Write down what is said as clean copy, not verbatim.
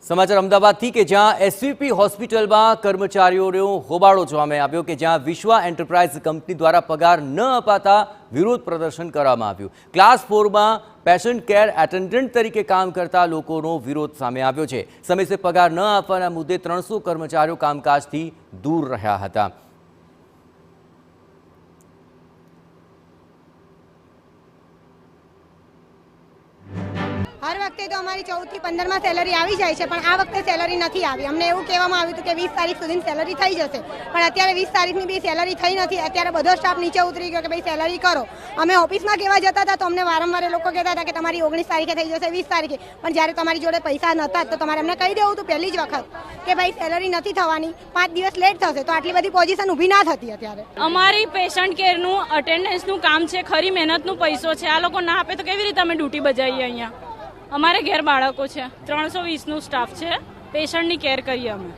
समाचार अमदावादથી કે જ્યાં એસવીપી હોસ્પિટલમાં કર્મચારીઓનો હોબાળો જોવા આવ્યો કે જ્યાં વિશ્વા એન્ટરપ્રાઇઝ કંપની દ્વારા પગાર ન અપાતા વિરોધ પ્રદર્શન કરવામાં આવ્યું। ક્લાસ 4માં પેશન્ટ કેર એટેન્ડન્ટ તરીકે કામ કરતા લોકોનો વિરોધ સામે આવ્યો છે। સમયસર પગાર ન આપવાના મુદ્દે 300 કર્મચારીઓ કામકાજથી દૂર રહ્યા હતા। हर वक्त तो अमारी 14 થી 15 में सेलरी आई जाए છે પણ આ વખતે સેલરી નથી આવી। અમને એવું કહેવામાં આવ્યું હતું કે 20 તારીખ સુધીની સેલરી થઈ જશે પણ અત્યારે 20 તારીખની બી સેલરી થઈ નથી। અત્યારે બધો સ્ટાફ નીચે ઉતરી ગયો કે ભાઈ સેલરી કરો। અમે ઓફિસમાં કહેવા જતા હતા તો અમને વારંવાર લોકો કહેતા હતા કે તમારી 19 તારીખે થઈ જશે 20 તારીખે પણ જ્યારે તમારી જોડે પૈસા નહોતા તો તમારે અમને કહી દેવું હતું પહેલી જ વખત કે ભાઈ સેલરી નથી થવાની 5 દિવસ લેટ થશે તો આટલી બધી પોઝિશન ઊભી ના થતી। અત્યારે અમારી પેશન્ટ કેરનું અટેન્ડન્સનું કામ છે, ખરી મહેનતનું પૈસો છે। આ લોકો ના આપે તો કેવી રીતે અમે ડ્યુટી બજાવીએ? અહીંયા અમારે ઘેર બાળકો છે, 320નું સ્ટાફ છે, પેશન્ટની કેર કરીએ અમે।